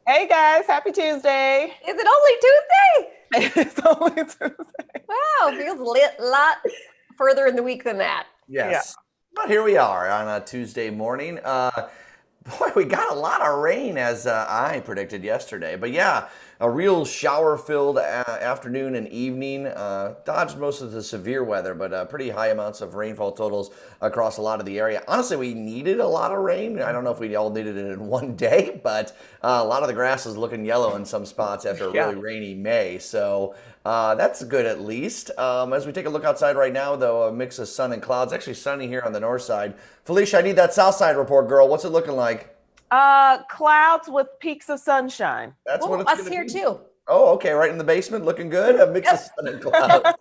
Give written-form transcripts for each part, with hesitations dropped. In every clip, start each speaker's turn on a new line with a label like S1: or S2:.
S1: Hey guys, happy Tuesday.
S2: Is it only Tuesday?
S1: It's only Tuesday.
S2: Wow, feels a lot further in the week than that.
S1: Yeah.
S3: Yes. But here we are on a Tuesday morning. Boy, we got a lot of rain as I predicted yesterday. But yeah, a real shower-filled afternoon and evening. Dodged most of the severe weather, but pretty high amounts of rainfall totals across a lot of the area. Honestly, we needed a lot of rain. I don't know if we all needed it in one day, but a lot of the grass is looking yellow in some spots after a really rainy May. So that's good at least. As we take a look outside right now, though, a mix of sun and clouds. Actually sunny here on the north side. Felicia, I need that south side report, girl. What's it looking like?
S1: Clouds with peaks of sunshine.
S3: That's
S2: Well,
S3: what it's
S2: us
S3: gonna
S2: here
S3: be.
S2: too.
S3: Oh, okay, right in the basement, looking good. A mix of sun and clouds.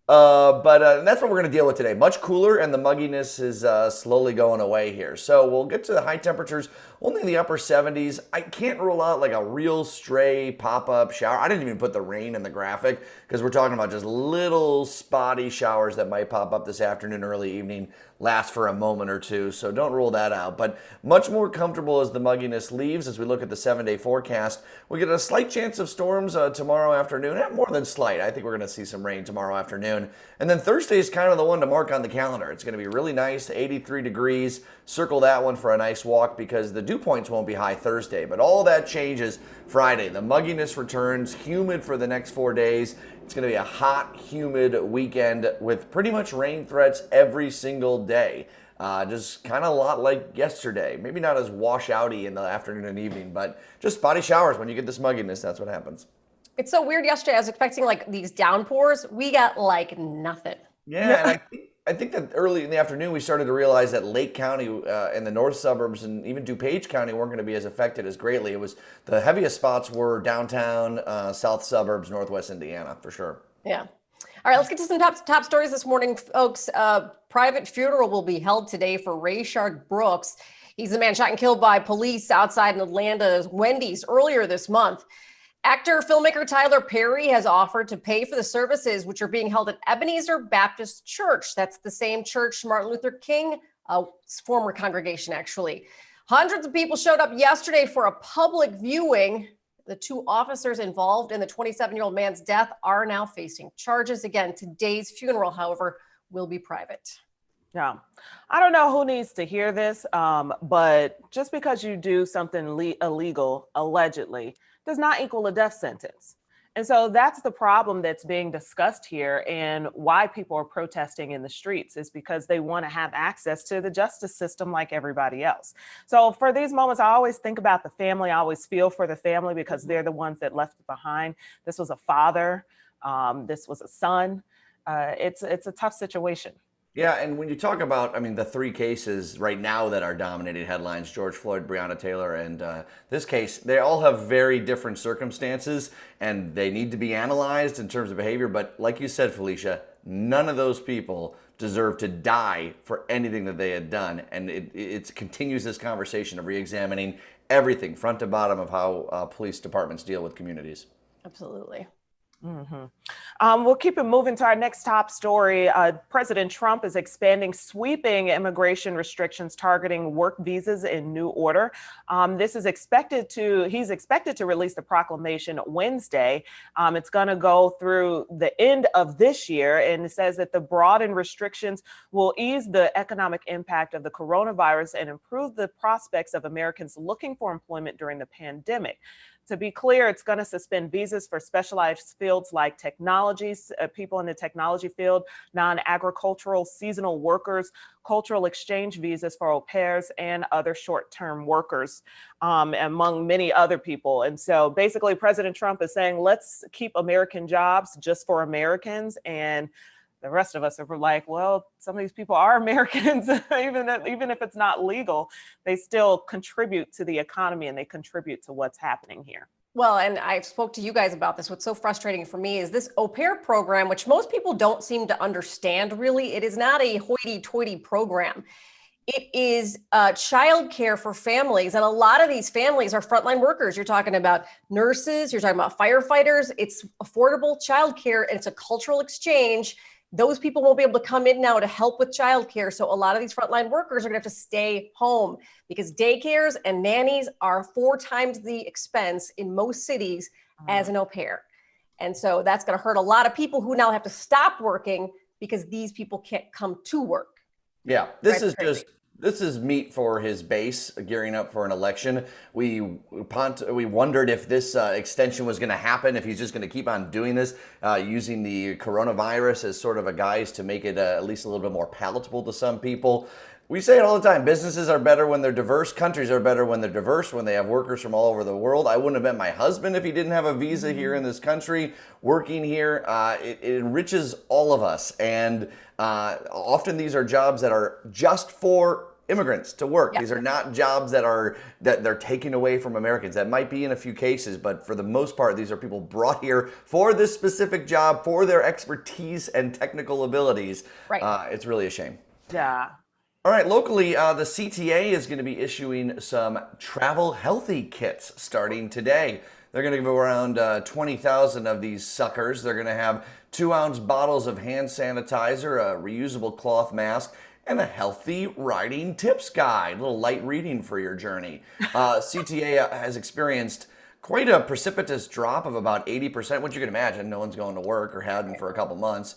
S3: But that's what we're going to deal with today. Much cooler, and the mugginess is slowly going away here. So we'll get to the high temperatures, only in the upper 70s. I can't rule out like a real stray pop-up shower. I didn't even put the rain in the graphic because we're talking about just little spotty showers that might pop up this afternoon, early evening, last for a moment or two. So don't rule that out. But much more comfortable as the mugginess leaves. As we look at the 7-day forecast, we get a slight chance of storms tomorrow afternoon. More than slight. I think we're going to see some rain tomorrow afternoon. And then Thursday is kind of the one to mark on the calendar. It's going to be really nice, 83 degrees. Circle that one for a nice walk because the dew points won't be high Thursday. But all that changes Friday. The mugginess returns, humid for the next 4 days. It's going to be a hot, humid weekend with pretty much rain threats every single day. Just kind of a lot like yesterday. Maybe not as washouty in the afternoon and evening, but just spotty showers when you get this mugginess. That's what happens.
S2: It's so weird. Yesterday, I was expecting like these downpours. We got like nothing.
S3: Yeah, and I think that early in the afternoon we started to realize that Lake County and the north suburbs and even DuPage County weren't going to be as affected as greatly. It was the heaviest spots were downtown, south suburbs, northwest Indiana for sure.
S2: Yeah. All right, let's get to some top stories this morning, folks. Private funeral will be held today for Rayshard Brooks. He's the man shot and killed by police outside Atlanta's Wendy's earlier this month. Actor, filmmaker Tyler Perry has offered to pay for the services, which are being held at Ebenezer Baptist Church. That's the same church Martin Luther King, former congregation, actually. Hundreds of people showed up yesterday for a public viewing. The two officers involved in the 27-year-old man's death are now facing charges. Again, today's funeral, however, will be private.
S1: Yeah. I don't know who needs to hear this, but just because you do something illegal, allegedly, does not equal a death sentence. And so that's the problem that's being discussed here, and why people are protesting in the streets is because they want to have access to the justice system like everybody else. So for these moments, I always think about the family. I always feel for the family because they're the ones that left it behind. This was a father. This was a son. It's a tough situation.
S3: Yeah, and when you talk about, I mean, the three cases right now that are dominating headlines, George Floyd, Breonna Taylor, and this case, they all have very different circumstances, and they need to be analyzed in terms of behavior. But like you said, Felicia, none of those people deserve to die for anything that they had done. And it continues this conversation of reexamining everything, front to bottom, of how police departments deal with communities.
S2: Absolutely.
S1: We'll keep it moving to our next top story. President Trump is expanding sweeping immigration restrictions targeting work visas in new order. He's expected to release the proclamation Wednesday. It's going to go through the end of this year, and it says that the broadened restrictions will ease the economic impact of the coronavirus and improve the prospects of Americans looking for employment during the pandemic. To be clear, it's going to suspend visas for specialized fields like technologies, people in the technology field, non-agricultural seasonal workers, cultural exchange visas for au pairs, and other short-term workers, among many other people. And so basically, President Trump is saying, let's keep American jobs just for Americans. And the rest of us are like, well, some of these people are Americans, even if it's not legal, they still contribute to the economy and they contribute to what's happening here.
S2: Well, and I've spoke to you guys about this. What's so frustrating for me is this au pair program, which most people don't seem to understand really. It is not a hoity-toity program. It is childcare for families. And a lot of these families are frontline workers. You're talking about nurses, you're talking about firefighters. It's affordable childcare, and it's a cultural exchange. Those people won't be able to come in now to help with childcare. So a lot of these frontline workers are going to have to stay home because daycares and nannies are 4 times the expense in most cities as an au pair. And so that's going to hurt a lot of people who now have to stop working because these people can't come to work.
S3: Yeah, this is meat for his base gearing up for an election. We wondered if this extension was going to happen, if he's just going to keep on doing this, using the coronavirus as sort of a guise to make it at least a little bit more palatable to some people. We say it all the time. Businesses are better when they're diverse. Countries are better when they're diverse, when they have workers from all over the world. I wouldn't have met my husband if he didn't have a visa here in this country. Working here, it enriches all of us. And often these are jobs that are just for immigrants to work. These are not jobs that they're taking away from Americans. That might be in a few cases, but for the most part, these are people brought here for this specific job, for their expertise and technical abilities.
S2: Right.
S3: It's really a shame.
S1: Yeah.
S3: All right, locally, the CTA is going to be issuing some travel healthy kits starting today. They're going to give around 20,000 of these suckers. They're going to have 2-ounce bottles of hand sanitizer, a reusable cloth mask, and a healthy riding tips guide, a little light reading for your journey. CTA has experienced quite a precipitous drop of about 80%, which you can imagine. No one's going to work or hadn't for a couple months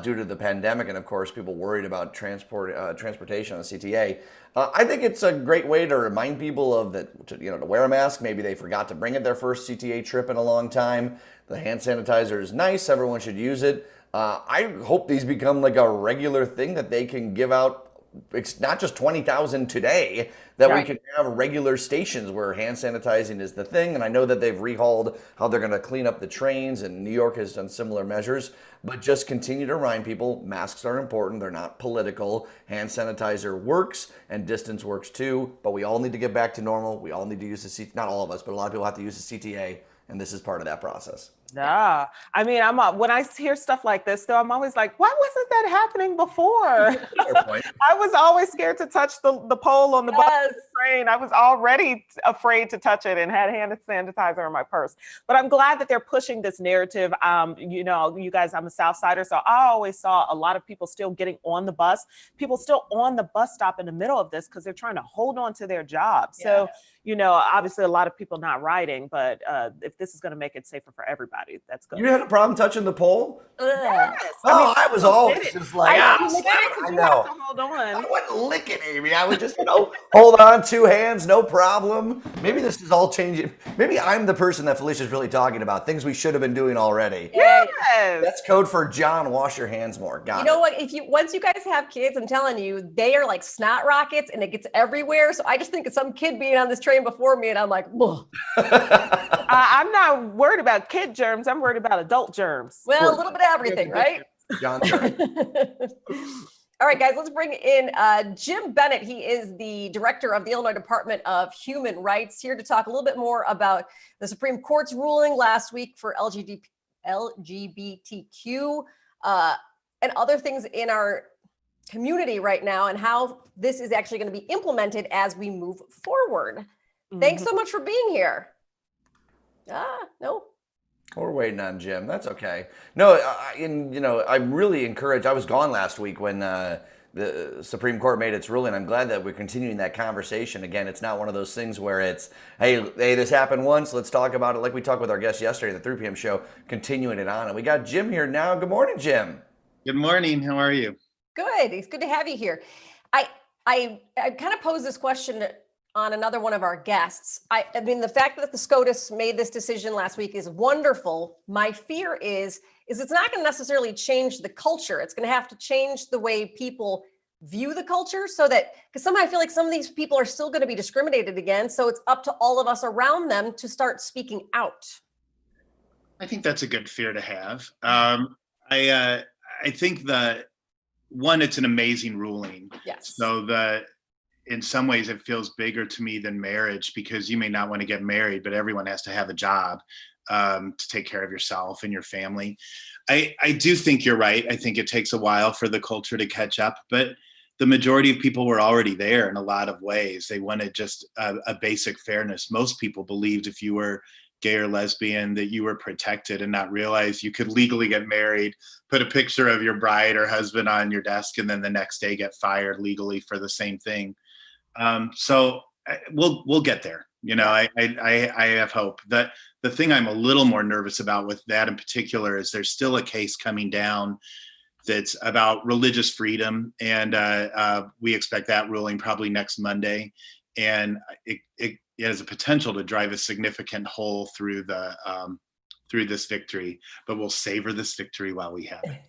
S3: due to the pandemic, and of course, people worried about transportation on the CTA. I think it's a great way to remind people of that, to wear a mask. Maybe they forgot to bring it their first CTA trip in a long time. The hand sanitizer is nice. Everyone should use it. I hope these become like a regular thing that they can give out. It's not just 20,000 today, that we can have regular stations where hand sanitizing is the thing. And I know that they've rehauled how they're going to clean up the trains, and New York has done similar measures. But just continue to remind people, masks are important. They're not political. Hand sanitizer works, and distance works too. But we all need to get back to normal. We all need to use the CTA. Not all of us, but a lot of people have to use the CTA, and this is part of that process.
S1: Yeah. I mean, when I hear stuff like this, though, I'm always like, why wasn't that happening before? I was always scared to touch the pole on the bus of the train. I was already afraid to touch it and had hand sanitizer in my purse. But I'm glad that they're pushing this narrative. You guys, I'm a South Sider, so I always saw a lot of people still getting on the bus, people still on the bus stop in the middle of this because they're trying to hold on to their job. So, obviously a lot of people not riding, but if this is going to make it safer for everybody, that's good.
S3: You had a problem touching the pole?
S1: Yes.
S3: I was always just like,
S1: I
S3: know.
S1: To hold on.
S3: I wouldn't lick it, Amy. I would just, hold on, 2 hands, no problem. Maybe this is all changing. Maybe I'm the person that Felicia's really talking about, things we should have been doing already.
S1: Yes.
S3: That's code for John, wash your hands more. Got it.
S2: You know what? Once you guys have kids, I'm telling you, they are like snot rockets and it gets everywhere. So I just think of some kid being on this train before me and I'm like, whoa.
S1: I'm not worried about kid germs. I'm worried about adult germs.
S2: Well, a little bit of everything, right?
S3: John.
S2: All right, guys, let's bring in Jim Bennett. He is the director of the Illinois Department of Human Rights, here to talk a little bit more about the Supreme Court's ruling last week for LGBTQ and other things in our community right now, and how this is actually going to be implemented as we move forward. Thanks so much for being here. No.
S3: We're waiting on Jim. That's okay. No, I'm really encouraged. I was gone last week when the Supreme Court made its ruling. I'm glad that we're continuing that conversation. Again, it's not one of those things where it's, hey, this happened once, let's talk about it, like we talked with our guest yesterday at the 3 p.m. show, continuing it on. And we got Jim here now. Good morning, Jim.
S4: Good morning. How are you?
S2: Good. It's good to have you here. I kind of posed this question on another one of our guests. I mean, the fact that the SCOTUS made this decision last week is wonderful. My fear is it's not going to necessarily change the culture. It's going to have to change the way people view the culture, so that, because somehow I feel like some of these people are still going to be discriminated against. So it's up to all of us around them to start speaking out.
S4: I think that's a good fear to have. I think that, one, it's an amazing ruling.
S2: Yes.
S4: So in some ways it feels bigger to me than marriage, because you may not want to get married, but everyone has to have a job to take care of yourself and your family. I do think you're right. I think it takes a while for the culture to catch up, but the majority of people were already there in a lot of ways. They wanted just a basic fairness. Most people believed if you were gay or lesbian, that you were protected and not realize you could legally get married, put a picture of your bride or husband on your desk, and then the next day get fired legally for the same thing. So we'll get there. I have hope. That the thing I'm a little more nervous about with that in particular is there's still a case coming down that's about religious freedom, and we expect that ruling probably next Monday, and it has a potential to drive a significant hole through this victory. But we'll savor this victory while we have it.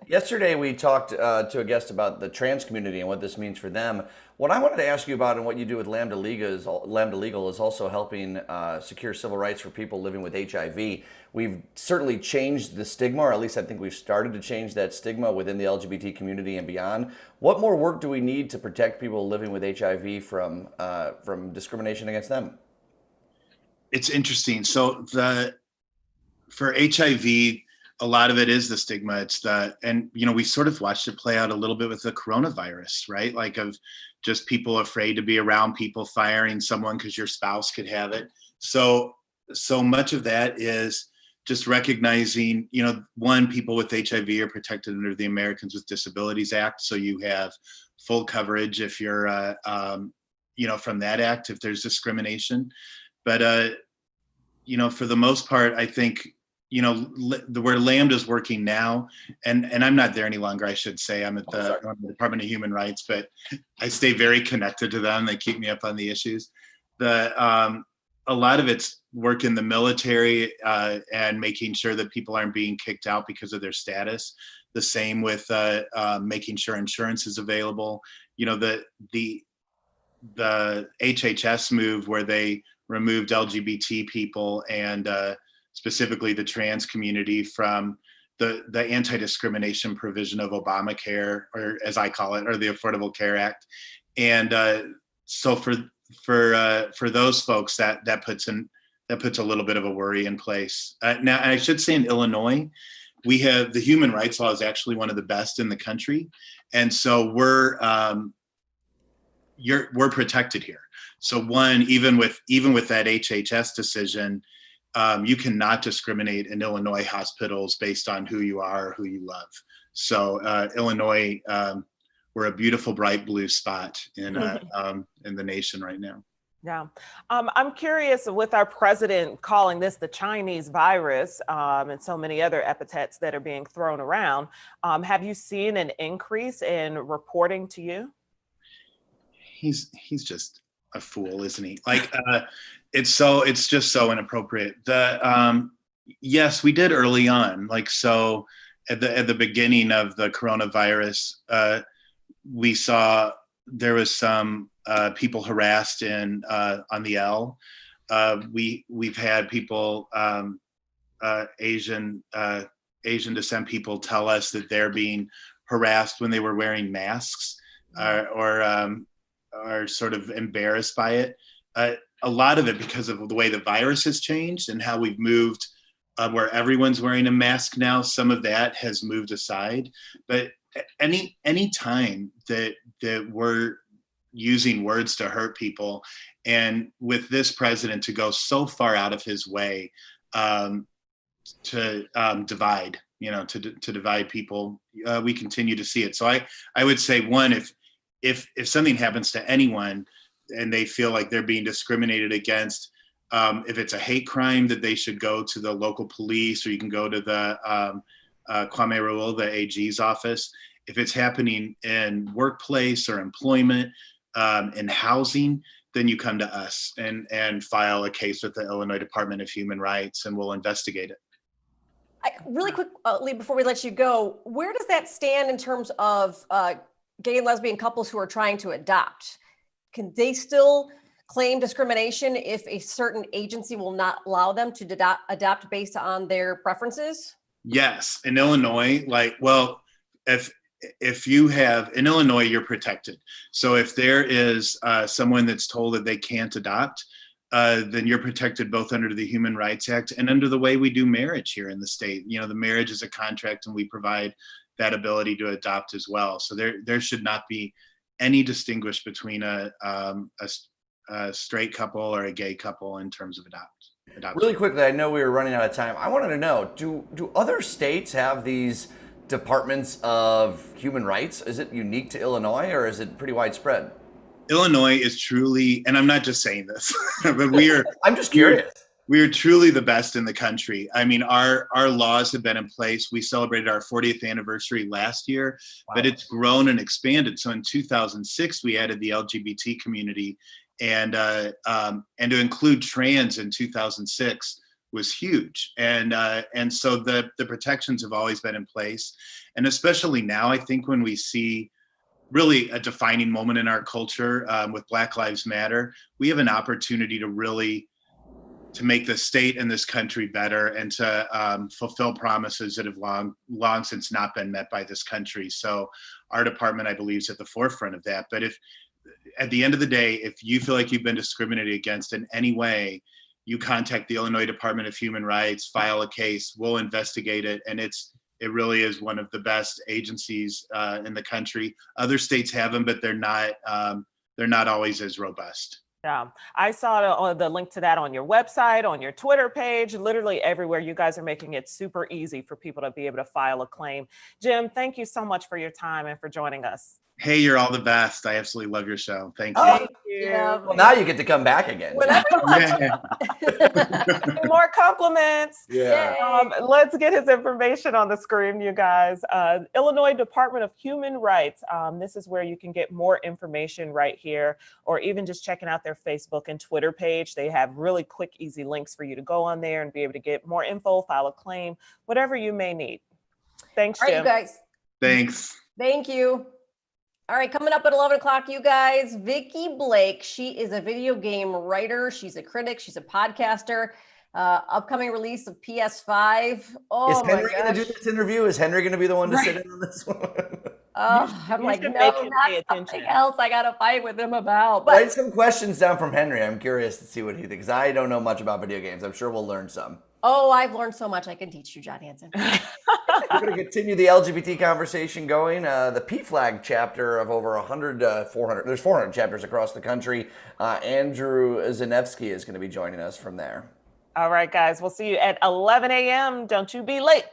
S3: Yesterday, we talked to a guest about the trans community and what this means for them. What I wanted to ask you about and what you do with Lambda Legal is also helping secure civil rights for people living with HIV. We've certainly changed the stigma, or at least I think we've started to change that stigma within the LGBT community and beyond. What more work do we need to protect people living with HIV from discrimination against them?
S4: It's interesting. So for HIV, a lot of it is the stigma. We sort of watched it play out a little bit with the coronavirus, right? Like, of just people afraid to be around people, firing someone because your spouse could have it. So much of that is just recognizing, one, people with HIV are protected under the Americans with Disabilities Act. So you have full coverage if you're, from that act, if there's discrimination. But, for the most part, I think, where Lambda's working now, and I'm not there any longer, I should say. I'm at the Department of Human Rights, but I stay very connected to them. They keep me up on the issues. A lot of it's work in the military and making sure that people aren't being kicked out because of their status. The same with making sure insurance is available. The HHS move where they removed LGBT people and specifically the trans community from the anti-discrimination provision of Obamacare, or as I call it, or the Affordable Care Act. And so for those folks, that puts a little bit of a worry in place. Now, I should say in Illinois, we have the human rights law is actually one of the best in the country, and so we're protected here. So one, even with that HHS decision, you cannot discriminate in Illinois hospitals based on who you are or who you love. So Illinois, we're a beautiful, bright blue spot in the nation right now.
S1: Yeah. I'm curious, with our president calling this the Chinese virus and so many other epithets that are being thrown around, have you seen an increase in reporting to you?
S4: He's just a fool, isn't he? Like, it's just so inappropriate. Yes, we did early on. Like, so at the beginning of the coronavirus, we saw there was some people harassed on the L. We've had people, Asian descent people, tell us that they're being harassed when they were wearing masks, or are sort of embarrassed by it. A lot of it because of the way the virus has changed and how we've moved where everyone's wearing a mask now. Some of that has moved aside, but any time that we're using words to hurt people, and with this president to go so far out of his way to divide, to divide people, we continue to see it. So I would say, one, if something happens to anyone and they feel like they're being discriminated against, if it's a hate crime, that they should go to the local police, or you can go to the Kwame Raoul, the AG's office. If it's happening in workplace or employment, in housing, then you come to us and file a case with the Illinois Department of Human Rights, and we'll investigate it.
S2: Really quickly, before we let you go, where does that stand in terms of gay and lesbian couples who are trying to adopt? Can they still claim discrimination if a certain agency will not allow them to adopt based on their preferences?
S4: Yes, in Illinois, if you have, in Illinois, you're protected. So if there is someone that's told that they can't adopt, then you're protected both under the Human Rights Act and under the way we do marriage here in the state. The marriage is a contract, and we provide that ability to adopt as well. So there should not be any distinguish between a straight couple or a gay couple in terms of adopt. adoption.
S3: Really quickly, I know we were running out of time. I wanted to know, do other states have these departments of human rights? Is it unique to Illinois, or is it pretty widespread?
S4: Illinois is truly, and I'm not just saying this, but we are.
S3: I'm just curious.
S4: We are truly the best in the country. I mean, our laws have been in place. We celebrated our 40th anniversary last year, but it's grown and expanded. So in 2006, we added the LGBT community, and to include trans in 2006 was huge. And so the protections have always been in place, and especially now, I think when we see really a defining moment in our culture with Black Lives Matter, we have an opportunity to really to make the state and this country better, and to fulfill promises that have long since not been met by this country. So our department, I believe, is at the forefront of that. But if at the end of the day, if you feel like you've been discriminated against in any way, you contact the Illinois Department of Human Rights, file a case, we'll investigate it. And it really is one of the best agencies in the country. Other states have them, but they're not always as robust.
S1: Yeah, I saw the link to that on your website, on your Twitter page, literally everywhere. You guys are making it super easy for people to be able to file a claim. Jim, thank you so much for your time and for joining us.
S4: Hey, you're all the best. I absolutely love your show. Thank you.
S1: Thank you.
S2: Yeah.
S3: Well, now you get to come back again.
S2: Whenever you want.
S4: Yeah.
S1: More compliments.
S3: Yeah.
S1: Let's get his information on the screen, you guys. Illinois Department of Human Rights. This is where you can get more information right here, or even just checking out their Facebook and Twitter page. They have really quick, easy links for you to go on there and be able to get more info, file a claim, whatever you may need. Thanks,
S2: All right,
S1: Jim.
S2: you guys.
S4: Thanks.
S2: Thank you. All right, coming up at 11 o'clock, you guys, Vicky Blake. She is a video game writer. She's a critic. She's a podcaster. Upcoming release of PS5. Oh,
S3: Is Henry going to do this interview? Is Henry going to be the one to sit in on this one?
S2: I'm like,
S1: should
S2: no,
S1: make him pay
S2: not something
S1: attention.
S2: else I got to fight with him about. But
S3: Write some questions down from Henry. I'm curious to see what he thinks. I don't know much about video games. I'm sure we'll learn some.
S2: oh, I've learned so much I can teach you, John Hanson.
S3: We're going to continue the LGBT conversation going. The PFLAG chapter of over 400, there's 400 chapters across the country. Andrew Zanevsky is going to be joining us from there.
S1: All right, guys, we'll see you at 11 a.m. Don't you be late.